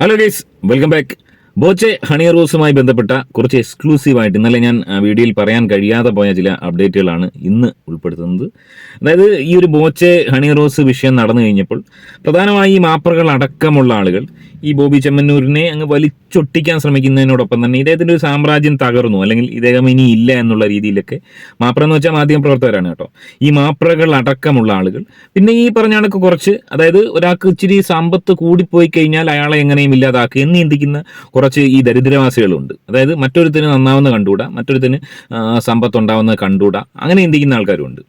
Hello guys, welcome back. Boche honey റോസുമായി ബന്ധപ്പെട്ട കുറച്ച് എക്സ്ക്ലൂസീവായിട്ട് ഇന്നലെ ഞാൻ വീഡിയോയിൽ പറയാൻ കഴിയാതെ പോയ ചില അപ്ഡേറ്റുകളാണ് ഇന്ന് ഉൾപ്പെടുത്തുന്നത്. അതായത് ഈ ഒരു ബോച്ചെ ഹണി റോസ് വിഷയം നടന്നു കഴിഞ്ഞപ്പോൾ പ്രധാനമായി ഈ മാപ്പറുകൾ അടക്കമുള്ള ആളുകൾ ഈ ബോബി ചെമ്മന്നൂരിനെ അങ്ങ് വലിച്ചൊട്ടിക്കാൻ ശ്രമിക്കുന്നതിനോടൊപ്പം തന്നെ ഇദ്ദേഹത്തിൻ്റെ ഒരു സാമ്രാജ്യം തകർന്നു, അല്ലെങ്കിൽ ഇദ്ദേഹം ഇനി ഇല്ല എന്നുള്ള രീതിയിലൊക്കെ, മാപ്ര എന്ന് വെച്ചാൽ മാധ്യമ പ്രവർത്തകരാണ് കേട്ടോ, ഈ മാപ്രകൾ അടക്കമുള്ള ആളുകൾ പിന്നെ ഈ പറഞ്ഞ കണക്ക് കുറച്ച്, അതായത് ഒരാൾക്ക് ഇച്ചിരി സമ്പത്ത് കൂടിപ്പോയി കഴിഞ്ഞാൽ അയാളെ എങ്ങനെയും ഇല്ലാതാക്കുക എന്ന് ചിന്തിക്കുന്ന കുറച്ച് ഈ ദരിദ്രവാസികളുണ്ട്. അതായത് മറ്റൊരുത്തിന് നന്നാവുന്ന കണ്ടുകൂടാ, മറ്റൊരുത്തിന് സമ്പത്ത് ഉണ്ടാവുന്നത് കണ്ടുകൂടാ, അങ്ങനെ ചിന്തിക്കുന്ന ആൾക്കാരുണ്ട്.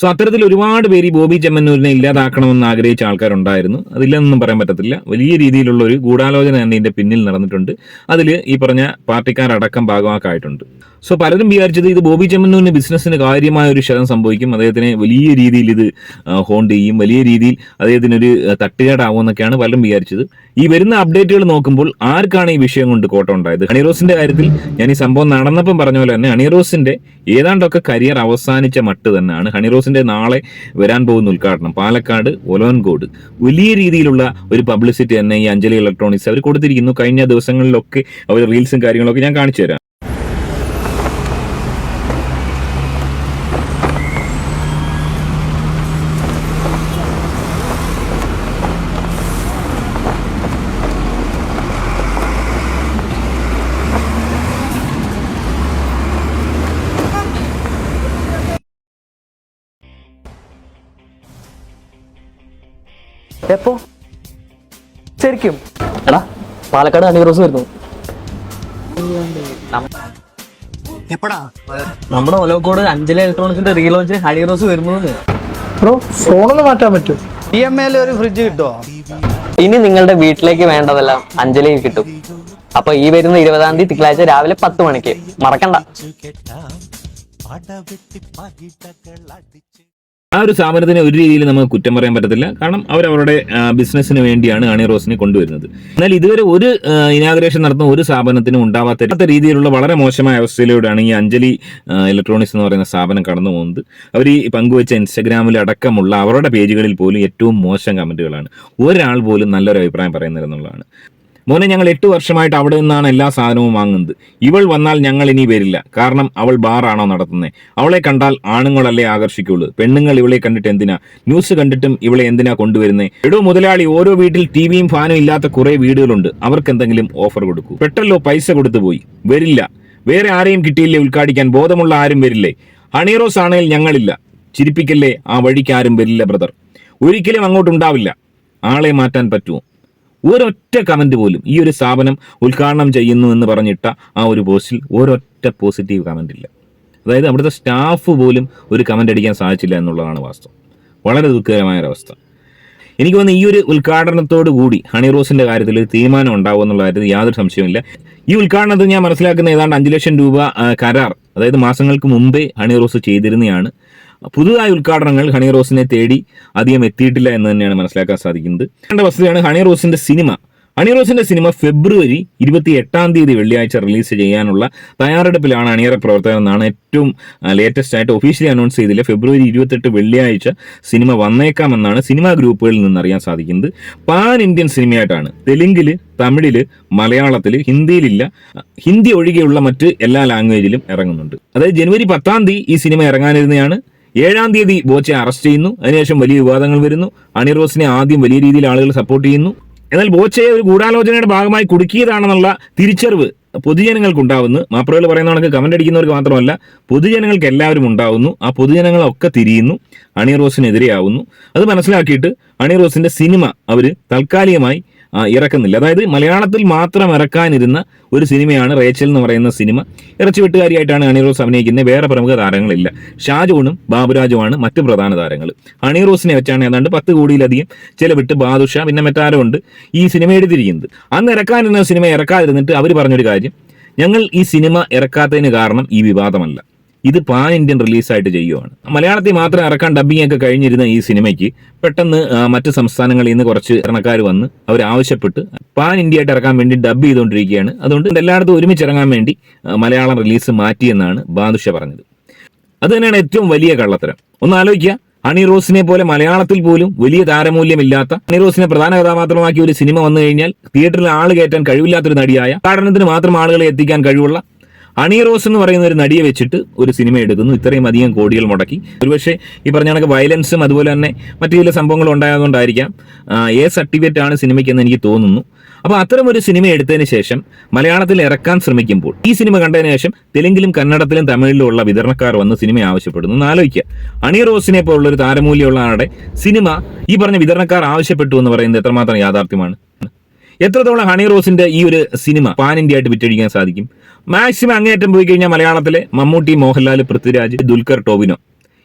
സോ അത്തരത്തിൽ ഒരുപാട് പേര് ഈ ബോബി ചെമ്മന്നൂരിനെ ഇല്ലാതാക്കണമെന്ന് ആഗ്രഹിച്ച ആൾക്കാരുണ്ടായിരുന്നു. അതില്ലെന്നൊന്നും പറയാൻ പറ്റത്തില്ല. വലിയ രീതിയിലുള്ള ഒരു ഗൂഢാലോചന തന്നെ ഇതിന്റെ പിന്നിൽ നടന്നിട്ടുണ്ട്. അതിൽ ഈ പറഞ്ഞ പാർട്ടിക്കാരടക്കം ഭാഗമാക്കായിട്ടുണ്ട്. സോ പലരും വിചാരിച്ചത് ഇത് ബോബി ചെമ്മന്നൂരിന് ബിസിനസ്സിന് കാര്യമായ ഒരു ക്ഷതം സംഭവിക്കും, അദ്ദേഹത്തിന് വലിയ രീതിയിൽ ഇത് ഹോണ്ട് ചെയ്യും, വലിയ രീതിയിൽ അദ്ദേഹത്തിനൊരു തട്ടുകേടാവുമെന്നൊക്കെയാണ് പലരും വിചാരിച്ചത്. ഈ വരുന്ന അപ്ഡേറ്റുകൾ നോക്കുമ്പോൾ ആർക്കാണ് ഈ വിഷയം കൊണ്ട് കോട്ടം ഉണ്ടായത്? ഹണിറോസിന്റെ കാര്യത്തിൽ ഞാൻ ഈ സംഭവം നടന്നപ്പം പറഞ്ഞ പോലെ തന്നെ ഹണിറോസിന്റെ ഏതാണ്ടൊക്കെ കരിയർ അവസാനിച്ച മട്ട് തന്നെയാണ്. ഹണിറോസിന്റെ നാളെ വരാൻ പോകുന്ന ഉദ്ഘാടനം പാലക്കാട് ഒലോൻകോട് വലിയ രീതിയിലുള്ള ഒരു പബ്ലിസിറ്റി തന്നെ ഈ അഞ്ജലി ഇലക്ട്രോണിക്സ് അവർ കൊടുത്തിരിക്കുന്നു. കഴിഞ്ഞ ദിവസങ്ങളിലൊക്കെ അവർ റീൽസും കാര്യങ്ങളൊക്കെ ഞാൻ കാണിച്ചു തരാം. എപ്പോ ശരിക്കും എടാ പാലക്കാട് ഹണി റോസ് വരുന്നു. എപ്പോഴാ നമ്മുടെ ഒലോക്കോട് അഞ്ജലി ഇലക്ട്രോണിക്സിന്റെ റീലോഞ്ച് ഹണി റോസ് വരുന്നു. ബ്രോ ഫോണൊന്ന് മാറ്റാൻ പറ്റും? EMI ഒരു ഫ്രിഡ്ജ് കിട്ടുമോ? ഇനി നിങ്ങളുടെ വീട്ടിലേക്ക് വേണ്ടതെല്ലാം അഞ്ജലിയിൽ കിട്ടും. അപ്പൊ ഈ വരുന്ന 20-ാം തീയതി തിങ്കളാഴ്ച രാവിലെ 10 മണിക്ക് മറക്കണ്ട. ആ ഒരു സ്ഥാപനത്തിന് ഒരു രീതിയിൽ നമുക്ക് കുറ്റം പറയാൻ പറ്റത്തില്ല. കാരണം അവരവരുടെ ബിസിനസ്സിന് വേണ്ടിയാണ് ഹണി റോസിനെ കൊണ്ടുവരുന്നത്. എന്നാൽ ഇതുവരെ ഒരു ഇനാഗ്രേഷൻ നടത്തുന്ന ഒരു സ്ഥാപനത്തിനും ഉണ്ടാവാത്ത രീതിയിലുള്ള വളരെ മോശമായ അവസ്ഥയിലൂടെയാണ് ഈ അഞ്ജലി ഇലക്ട്രോണിക്സ് എന്ന് പറയുന്ന സ്ഥാപനം കടന്നു പോകുന്നത്. അവർ ഈ പങ്കുവെച്ച ഇൻസ്റ്റഗ്രാമിൽ അടക്കമുള്ള അവരുടെ പേജുകളിൽ പോലും ഏറ്റവും മോശം കമന്റുകളാണ്. ഒരാൾ പോലും നല്ലൊരു അഭിപ്രായം പറയുന്നില്ലെന്നുള്ളതാണ്. മോനെ, ഞങ്ങൾ 8 വർഷമായിട്ട് അവിടെ നിന്നാണ് എല്ലാ സാധനവും വാങ്ങുന്നത്. ഇവൾ വന്നാൽ ഞങ്ങൾ ഇനി വരില്ല. കാരണം അവൾ ബാറാണോ നടത്തുന്നത്? അവളെ കണ്ടാൽ ആണുങ്ങളല്ലേ ആകർഷിക്കുള്ളൂ. പെണ്ണുങ്ങൾ ഇവളെ കണ്ടിട്ട് എന്തിനാ? ന്യൂസ് കണ്ടിട്ടും ഇവളെ എന്തിനാ കൊണ്ടുവരുന്നത്? എടോ മുതലാളി, ഓരോ വീട്ടിൽ ടിവിയും ഫാനും ഇല്ലാത്ത കുറെ വീടുകളുണ്ട്. അവർക്ക് എന്തെങ്കിലും ഓഫർ കൊടുക്കൂ. പെട്ടല്ലോ, പൈസ കൊടുത്തു പോയി. വരില്ല. വേറെ ആരെയും കിട്ടിയില്ലേ ഉദ്ഘാടിക്കാൻ? ബോധമുള്ള ആരും വരില്ലേ? ഹണിറോസ് ആണെങ്കിൽ ഞങ്ങളില്ല. ചിരിപ്പിക്കല്ലേ, ആ വഴിക്ക് ആരും വരില്ല ബ്രദർ. ഒരിക്കലും അങ്ങോട്ടുണ്ടാവില്ല. ആളെ മാറ്റാൻ പറ്റുമോ? ഒരൊറ്റ കമന്റ് പോലും ഈ ഒരു സ്ഥാപനം ഉദ്ഘാടനം ചെയ്യുന്നു എന്ന് പറഞ്ഞിട്ട ആ ഒരു പോസ്റ്റിൽ ഒരൊറ്റ പോസിറ്റീവ് കമന്റ് ഇല്ല. അതായത് അവിടുത്തെ സ്റ്റാഫ് പോലും ഒരു കമന്റ് അടിക്കാൻ സാധിച്ചില്ല എന്നുള്ളതാണ് വാസ്തവം. വളരെ ദുഃഖകരമായ ഒരവസ്ഥ. എനിക്ക് തോന്നുന്നു ഈ ഒരു ഉദ്ഘാടനത്തോടു കൂടി ഹണി റോസിന്റെ കാര്യത്തിൽ ഒരു തീരുമാനം ഉണ്ടാവും എന്നുള്ള കാര്യത്തിൽ യാതൊരു സംശയവുമില്ല. ഈ ഉദ്ഘാടനത്തിൽ ഞാൻ മനസ്സിലാക്കുന്ന ഏതാണ്ട് 5 ലക്ഷം രൂപ കരാർ, അതായത് മാസങ്ങൾക്ക് മുമ്പേ ഹണി റോസ് ചെയ്തിരുന്നതാണ്. പുതുതായ ഉദ്ഘാടനങ്ങൾ ഹണി റോസിനെ തേടി അധികം എത്തിയിട്ടില്ല എന്ന് തന്നെയാണ് മനസ്സിലാക്കാൻ സാധിക്കുന്നത്. വസ്തുതയാണ് ഹണി റോസിന്റെ സിനിമ ഫെബ്രുവരി 28-ാം തീയതി വെള്ളിയാഴ്ച റിലീസ് ചെയ്യാനുള്ള തയ്യാറെടുപ്പിലാണ് അണിയറ പ്രവർത്തകർ എന്നാണ് ഏറ്റവും ലേറ്റസ്റ്റ് ആയിട്ട് ഒഫീഷ്യലി അനൗൺസ് ചെയ്തില്ല. ഫെബ്രുവരി 28 വെള്ളിയാഴ്ച സിനിമ വന്നേക്കാമെന്നാണ് സിനിമാ ഗ്രൂപ്പുകളിൽ നിന്ന് അറിയാൻ സാധിക്കുന്നത്. Pan Indian സിനിമയായിട്ടാണ്. തെലുങ്കില്, തമിഴില്, മലയാളത്തില്, ഹിന്ദിയിലില്ല. ഹിന്ദി ഒഴികെയുള്ള മറ്റ് എല്ലാ ലാംഗ്വേജിലും ഇറങ്ങുന്നുണ്ട്. അതായത് ജനുവരി 10-ാം തീയതി ഈ സിനിമ ഇറങ്ങാനിരുന്നതാണ്. 7-ാം തീയതി ബോച്ചെ അറസ്റ്റ് ചെയ്യുന്നു. അതിനുശേഷം വലിയ വിവാദങ്ങൾ വരുന്നു. ഹണി റോസിനെ ആദ്യം വലിയ രീതിയിൽ ആളുകൾ സപ്പോർട്ട് ചെയ്യുന്നു. എന്നാൽ ബോച്ചയെ ഒരു ഗൂഢാലോചനയുടെ ഭാഗമായി കുടുക്കിയതാണെന്നുള്ള തിരിച്ചറിവ് പൊതുജനങ്ങൾക്കുണ്ടാവുന്നു. മാപ്രകൾ പറയുന്ന കണക്ക് കമന്റ് അടിക്കുന്നവർക്ക് മാത്രമല്ല, പൊതുജനങ്ങൾക്ക് എല്ലാവരും ഉണ്ടാവുന്നു. ആ പൊതുജനങ്ങളൊക്കെ തിരിയുന്നു, ഹണി റോസിനെതിരെയാവുന്നു. അത് മനസ്സിലാക്കിയിട്ട് ഹണി റോസിന്റെ സിനിമ അവർ താൽക്കാലികമായി ഇറക്കുന്നില്ല. അതായത് മലയാളത്തിൽ മാത്രം ഇറക്കാനിരുന്ന ഒരു സിനിമയാണ് റേച്ചൽ എന്ന് പറയുന്ന സിനിമ. ഇറച്ചിവെട്ടുകാരിയായിട്ടാണ് ഹണി റോസ് അഭിനയിക്കുന്നത്. വേറെ പ്രമുഖ താരങ്ങളില്ല. ഷാജോണും ബാബുരാജുമാണ് മറ്റ് പ്രധാന താരങ്ങൾ. ഹണി റോസിനെ വെച്ചാണ് ഏതാണ്ട് 10 കോടിയിലധികം ചിലവിട്ട് ബാദുഷ പിന്നെ മറ്റാരോ ഉണ്ട് ഈ സിനിമ എടുത്തിരിക്കുന്നത്. അന്ന് ഇറക്കാനിരുന്ന സിനിമ ഇറക്കാതിരുന്നിട്ട് അവർ പറഞ്ഞൊരു കാര്യം, ഞങ്ങൾ ഈ സിനിമ ഇറക്കാത്തതിന് കാരണം ഈ വിവാദമല്ല, ഇത് പാൻ ഇന്ത്യൻ റിലീസായിട്ട് ചെയ്യുവാണ്. മലയാളത്തിൽ മാത്രം ഇറക്കാൻ ഡബ്ബിംഗ് ഒക്കെ കഴിഞ്ഞിരുന്ന ഈ സിനിമയ്ക്ക് പെട്ടെന്ന് മറ്റ് സംസ്ഥാനങ്ങളിൽ നിന്ന് കുറച്ച് ഇറങ്ങക്കാർ വന്ന് അവർ ആവശ്യപ്പെട്ട് പാൻ ഇന്ത്യ ആയിട്ട് ഇറക്കാൻ വേണ്ടി ഡബ് ചെയ്തുകൊണ്ടിരിക്കുകയാണ്. അതുകൊണ്ട് എല്ലായിടത്തും ഒരുമിച്ച് ഇറങ്ങാൻ വേണ്ടി മലയാളം റിലീസ് മാറ്റിയെന്നാണ് ബാദുഷ പറഞ്ഞത്. അത് തന്നെയാണ് ഏറ്റവും വലിയ കള്ളത്തരം. ഒന്ന് ആലോചിക്കുക, ഹണി റോസിനെ പോലെ മലയാളത്തിൽ പോലും വലിയ താരമൂല്യമില്ലാത്ത ഹണി റോസിനെ പ്രധാന കഥാപാത്രമാക്കി ഒരു സിനിമ വന്നു കഴിഞ്ഞാൽ തിയേറ്ററിൽ ആള് കയറ്റാൻ കഴിവില്ലാത്തൊരു നടിയായ ഉദ്ഘാടനത്തിന് മാത്രം ആളുകളെ എത്തിക്കാൻ കഴിവുള്ള ഹണി റോസ് എന്ന് പറയുന്ന ഒരു നടിയെ വെച്ചിട്ട് ഒരു സിനിമ എടുക്കുന്നു, ഇത്രയും അധികം കോടികൾ മുടക്കി. ഒരുപക്ഷെ ഈ പറഞ്ഞ കണക്ക് വയലൻസും അതുപോലെ തന്നെ മറ്റു ചില സംഭവങ്ങളും ഉണ്ടായതുകൊണ്ടായിരിക്കാം സർട്ടിഫിക്കറ്റ് ആണ് സിനിമയ്ക്കെന്ന് എനിക്ക് തോന്നുന്നു. അപ്പോൾ അത്തരം ഒരു സിനിമ എടുത്തതിന് ശേഷം മലയാളത്തിൽ ഇറക്കാൻ ശ്രമിക്കുമ്പോൾ ഈ സിനിമ കണ്ടതിന് ശേഷം തെലുങ്കിലും കന്നഡത്തിലും തമിഴിലും ഉള്ള വിതരണക്കാർ വന്ന് സിനിമ ആവശ്യപ്പെടുന്നു എന്ന് ആലോചിക്കുക. ഹണി റോസിനെ പോലുള്ള ഒരു താരമൂല്യമുള്ള ആളുടെ സിനിമ ഈ പറഞ്ഞ വിതരണക്കാർ ആവശ്യപ്പെട്ടു എന്ന് പറയുന്നത് എത്രമാത്രം യാഥാർത്ഥ്യമാണ്? എത്രത്തോളം ഹണി റോസിന്റെ ഈ ഒരു സിനിമ പാൻ ഇന്ത്യ ആയിട്ട് വിറ്റഴിക്കാൻ സാധിക്കും? മാക്സിമം അങ്ങേറ്റം പോയി കഴിഞ്ഞാൽ മലയാളത്തിലെ മമ്മൂട്ടി, മോഹൻലാൽ, പൃഥ്വിരാജ്, ദുൽഖർ, ടോവിനോ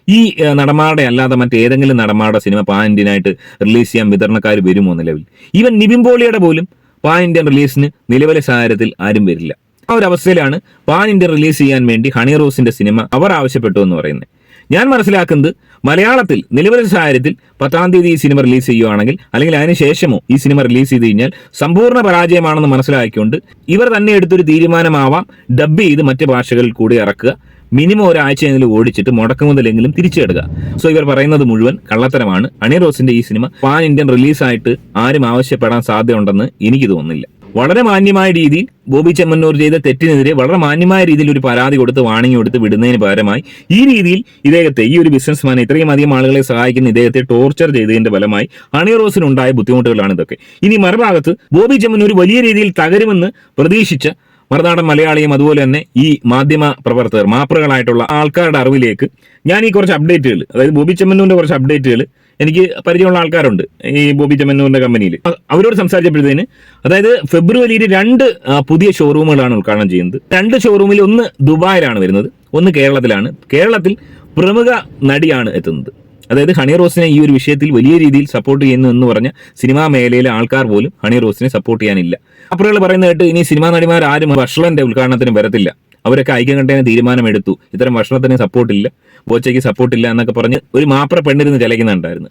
ഈ നടന്മാരുടെ അല്ലാതെ മറ്റേതെങ്കിലും നടന്മാരുടെ സിനിമ പാൻ ഇന്ത്യനായിട്ട് റിലീസ് ചെയ്യാൻ വിതരണക്കാർ വരുമോ നിലവിൽ? ഈവൻ നിവിൻ പോളിയുടെ പോലും പാൻ ഇന്ത്യൻ റിലീസിന് നിലവിലെ സാഹചര്യത്തിൽ ആരും വരില്ല. ആ ഒരു അവസ്ഥയിലാണ് പാൻ ഇന്ത്യ റിലീസ് ചെയ്യാൻ വേണ്ടി ഹണി റോസിന്റെ സിനിമ അവർ ആവശ്യപ്പെട്ടു എന്ന് പറയുന്നത്. ഞാൻ മനസ്സിലാക്കുന്നത് മലയാളത്തിൽ നിലവിലെ സാഹചര്യത്തിൽ 10-ാം തീയതി ഈ സിനിമ റിലീസ് ചെയ്യുകയാണെങ്കിൽ അല്ലെങ്കിൽ അതിനുശേഷമോ ഈ സിനിമ റിലീസ് ചെയ്ത് കഴിഞ്ഞാൽ സമ്പൂർണ്ണ പരാജയമാണെന്ന് മനസ്സിലാക്കിക്കൊണ്ട് ഇവർ തന്നെ എടുത്തൊരു തീരുമാനമാവാം ഡബ് ചെയ്ത് മറ്റ് ഭാഷകളിൽ കൂടി ഇറക്കുക, മിനിമം ഒരാഴ്ചയെങ്കിലും ഓടിച്ചിട്ട് മുടക്കുമുതലെങ്കിലും തിരിച്ചെടുക്കുക. സോ ഇവർ പറയുന്നത് മുഴുവൻ കള്ളത്തരമാണ്. ഹണി റോസിന്റെ ഈ സിനിമ പാൻ ഇന്ത്യൻ റിലീസായിട്ട് ആരും ആവശ്യപ്പെടാൻ സാധ്യതയുണ്ടെന്ന് എനിക്ക് തോന്നുന്നില്ല. വളരെ മാന്യമായ രീതിയിൽ ബോബി ചെമ്മന്നൂർ ചെയ്ത തെറ്റിനെതിരെ വളരെ മാന്യമായ രീതിയിൽ ഒരു പരാതി കൊടുത്ത് വാണിംഗ് കൊടുത്ത് വിടുന്നതിന് പകരമായി ഈ രീതിയിൽ ഇദ്ദേഹത്തെ, ഈ ഒരു ബിസിനസ്മാനെ, ഇത്രയും അധികം ആളുകളെ സഹായിക്കുന്ന ഇദ്ദേഹത്തെ ടോർച്ചർ ചെയ്തതിന്റെ ഫലമായി ഹണി റോസിനുണ്ടായ ബുദ്ധിമുട്ടുകളാണ് ഇതൊക്കെ. ഇനി മറുഭാഗത്ത് ബോബി ചെമ്മന്നൂർ വലിയ രീതിയിൽ തകരുമെന്ന് പ്രതീക്ഷിച്ച മറുനാടൻ മലയാളിയും അതുപോലെ തന്നെ ഈ മാധ്യമ പ്രവർത്തകർ, മാപ്രകളായിട്ടുള്ള ആൾക്കാരുടെ അറിവിലേക്ക് ഞാൻ ഈ കുറച്ച് അപ്ഡേറ്റുകൾ, അതായത് ബോബി ചെമ്മന്നൂരിന്റെ കുറച്ച് അപ്ഡേറ്റുകൾ എനിക്ക് പരിചയമുള്ള ആൾക്കാരുണ്ട് ഈ ബോബി ചെമ്മന്നൂരിന്റെ കമ്പനിയിൽ. അവരോട് സംസാരിച്ചപ്പോഴത്തേന്, അതായത് ഫെബ്രുവരിയിൽ 2 പുതിയ ഷോറൂമുകളാണ് ഉദ്ഘാടനം ചെയ്യുന്നത്. 2 ഷോറൂമിൽ ഒന്ന് ദുബായിലാണ് വരുന്നത്, ഒന്ന് കേരളത്തിലാണ്. കേരളത്തിൽ പ്രമുഖ നടിയാണ് എത്തുന്നത്. അതായത് ഹണി റോസിനെ ഈ ഒരു വിഷയത്തിൽ വലിയ രീതിയിൽ സപ്പോർട്ട് ചെയ്യുന്നു എന്ന് പറഞ്ഞ സിനിമാ മേഖലയിലെ ആൾക്കാർ പോലും ഹണി റോസിനെ സപ്പോർട്ട് ചെയ്യാനില്ല. അപ്പുറങ്ങൾ പറയുന്ന കേട്ട് ഇനി സിനിമാ നടിമാർ ആരും വർഷളന്റെ ഉദ്ഘാടനത്തിന് വരത്തില്ല, അവരൊക്കെ ഐക്യകണ്ഠേന തീരുമാനമെടുത്തു, ഇത്തരം വർഷത്തിന് സപ്പോർട്ടില്ല, ബോച്ചയ്ക്ക് സപ്പോർട്ടില്ല എന്നൊക്കെ പറഞ്ഞ് ഒരു മാപ്ര പെണ്ണിരുന്ന് ചലയ്ക്കുന്നുണ്ടായിരുന്നു.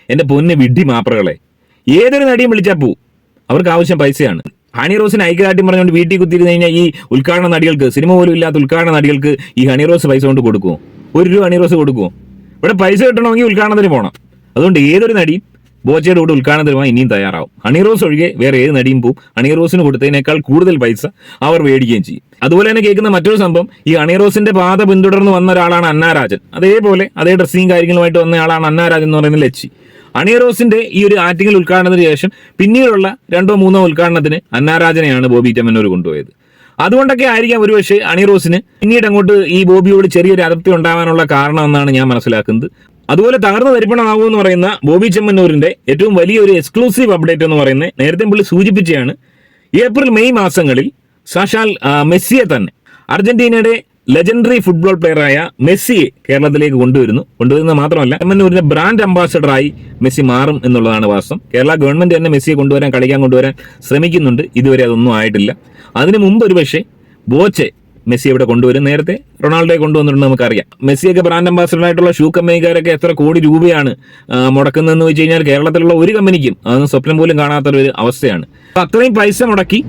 എൻ്റെ പൊന്ന് വിഡ്ഢി മാപ്രകളെ, ഏതൊരു നടിയും വിളിച്ചാൽ പോവും, അവർക്ക് ആവശ്യം പൈസയാണ്. ഹണി റോസിന് ഐക്യദാർഢ്യം പറഞ്ഞുകൊണ്ട് വീട്ടിൽ കുത്തിയിരുന്ന് കഴിഞ്ഞാൽ ഈ ഉദ്ഘാടന നടികൾക്ക്, സിനിമ പോലും ഇല്ലാത്ത ഉദ്ഘാടന നടികൾക്ക് ഈ ഹണി റോസ് പൈസ കൊണ്ട് കൊടുക്കുമോ? 1 രൂപ ഹണി റോസ് കൊടുക്കുമോ? ഇവിടെ പൈസ കിട്ടണമെങ്കിൽ ഉദ്ഘാടനത്തിന് പോകണം. അതുകൊണ്ട് ഏതൊരു നടിയും ബോച്ചയുടെ കൂടെ ഉദ്ഘാടനത്തിന് പോകാൻ ഇനിയും തയ്യാറാവും. ഹണി റോസ് ഒഴികെ വേറെ ഏത് നടിയും പോവും. ഹണി റോസിന് കൊടുത്തതിനേക്കാൾ കൂടുതൽ പൈസ അവർ മേടിക്കുകയും ചെയ്യും. അതുപോലെ തന്നെ കേൾക്കുന്ന മറ്റൊരു സംഭവം, ഈ ഹണി റോസിന്റെ പാത പിന്തുടർന്ന് വന്ന ഒരാളാണ് അന്നാരാജൻ. അതേപോലെ അതേ ഡ്രസ്സിങ് കാര്യങ്ങളുമായിട്ട് വന്ന ആളാണ് അന്നാരാജൻ എന്ന് പറയുന്ന ലച്ചി. ഹണി റോസിന്റെ ഈ ഒരു ആറ്റിങ്ങൽ ഉദ്ഘാടനത്തിന് ശേഷം പിന്നീടുള്ള 2-3 ഉദ്ഘാടനത്തിന് അന്നാരാജനെയാണ് ബോബി ചെമ്മന്നൂർ കൊണ്ടുപോയത്. അതുകൊണ്ടൊക്കെ ആയിരിക്കാം ഒരുപക്ഷെ ഹണി റോസിന് പിന്നീട് അങ്ങോട്ട് ഈ ബോബിയോട് ചെറിയൊരു അതൃപ്തി ഉണ്ടാവാനുള്ള കാരണം എന്നാണ് ഞാൻ മനസ്സിലാക്കുന്നത്. അതുപോലെ തകർന്നു തരിപ്പണമാകുമെന്ന് പറയുന്ന ബോബി ചെമ്മന്നൂരിന്റെ ഏറ്റവും വലിയൊരു എക്സ്ക്ലൂസീവ് അപ്ഡേറ്റ് എന്ന് പറയുന്നത്, നേരത്തെ പുള്ളി സൂചിപ്പിച്ചതാണ്, ഏപ്രിൽ-മെയ് മാസങ്ങളിൽ സാക്ഷാൽ മെസ്സിയെ തന്നെ, അർജന്റീനയുടെ ലെജൻഡറി ഫുട്ബോൾ പ്ലെയറായ മെസ്സിയെ കേരളത്തിലേക്ക് കൊണ്ടുവരുന്നത് മാത്രമല്ല ചെമ്മന്നൂരിന്റെ ബ്രാൻഡ് അംബാസഡറായി മെസ്സി മാറും എന്നുള്ളതാണ് വാസ്തവം. കേരള ഗവൺമെന്റ് തന്നെ മെസ്സിയെ കളിക്കാൻ കൊണ്ടുവരാൻ ശ്രമിക്കുന്നുണ്ട്. ഇതുവരെ അതൊന്നും ആയിട്ടില്ല. അതിനു മുമ്പ് ഒരു പക്ഷേ ബോച്ചെ മെസ്സി ഇവിടെ കൊണ്ടുവരും. നേരത്തെ റൊണാൾഡോയെ കൊണ്ടുവന്നിട്ടുണ്ട്, നമുക്കറിയാം. മെസ്സിയൊക്കെ ബ്രാൻഡ് അംബാസഡറായിട്ടുള്ള ഷൂ കമ്പനിക്കാരൊക്കെ എത്ര കോടി രൂപയാണ് മുടക്കുന്നതെന്ന് വെച്ച് കഴിഞ്ഞാൽ കേരളത്തിലുള്ള ഒരു കമ്പനിക്കും അതൊന്നും സ്വപ്നം പോലും കാണാത്തൊരു അവസ്ഥയാണ്. അത്രയും പൈസ മുടക്കി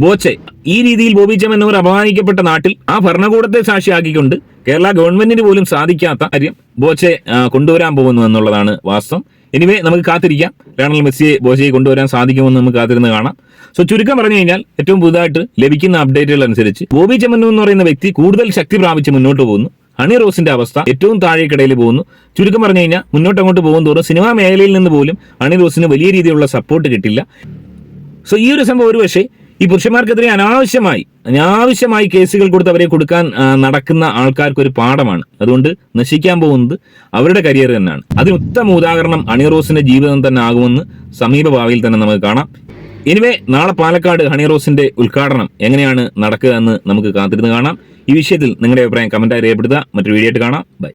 ബോച്ചെ ഈ രീതിയിൽ ബോബി ചെമ്മന്നൂർ അപമാനിക്കപ്പെട്ട നാട്ടിൽ ആ ഭരണകൂടത്തെ സാക്ഷിയാക്കിക്കൊണ്ട് കേരള ഗവൺമെന്റിന് പോലും സാധിക്കാത്ത കാര്യം ബോച്ചെ കൊണ്ടുവരാൻ പോകുന്നു എന്നുള്ളതാണ് വാസ്തവം. എനിവേ നമുക്ക് കാത്തിരിക്കാം, ലയണൽ മെസ്സിയെ ബോച്ചയെ കൊണ്ടുവരാൻ സാധിക്കുമെന്ന് നമുക്ക് കാത്തിരുന്ന് കാണാം. സോ ചുരുക്കം പറഞ്ഞു കഴിഞ്ഞാൽ ഏറ്റവും പുതുതായിട്ട് ലഭിക്കുന്ന അപ്ഡേറ്റുകൾ അനുസരിച്ച് ബോബി ചെമ്മന്നൂർ എന്ന് പറയുന്ന വ്യക്തി കൂടുതൽ ശക്തി പ്രാപിച്ച് മുന്നോട്ട് പോകുന്നു. ഹണി റോസിന്റെ അവസ്ഥ ഏറ്റവും താഴേക്കിടയിൽ പോകുന്നു. ചുരുക്കം പറഞ്ഞു കഴിഞ്ഞാൽ മുന്നോട്ടങ്ങോട്ട് പോകും തോറും സിനിമാ മേഖലയിൽ നിന്ന് പോലും ഹണി റോസിന് വലിയ രീതിയിലുള്ള സപ്പോർട്ട് കിട്ടില്ല. സോ ഈ ഒരു സംഭവം ഒരുപക്ഷെ ഈ പുരുഷന്മാർക്കെതിരെ അനാവശ്യമായി കേസുകൾ കൊടുത്ത് അവരെ കൊടുക്കാൻ നടക്കുന്ന ആൾക്കാർക്ക് ഒരു പാഠമാണ്. അതുകൊണ്ട് നശിക്കാൻ പോകുന്നത് അവരുടെ കരിയർ തന്നെയാണ്. അതിന് ഉത്തമ ഉദാഹരണം ഹണി റോസിന്റെ ജീവിതം തന്നെ ആകുമെന്ന് സമീപ ഭാവിയിൽ തന്നെ നമുക്ക് കാണാം. എനിവേ നാളെ പാലക്കാട് ഹണി റോസിന്റെ ഉദ്ഘാടനം എങ്ങനെയാണ് നടക്കുക എന്ന് നമുക്ക് കാത്തിരുന്ന് കാണാം. ഈ വിഷയത്തിൽ നിങ്ങളുടെ അഭിപ്രായം കമന്റായി രേഖപ്പെടുത്തുക. മറ്റൊരു വീഡിയോ ആയിട്ട് കാണാം. ബൈ.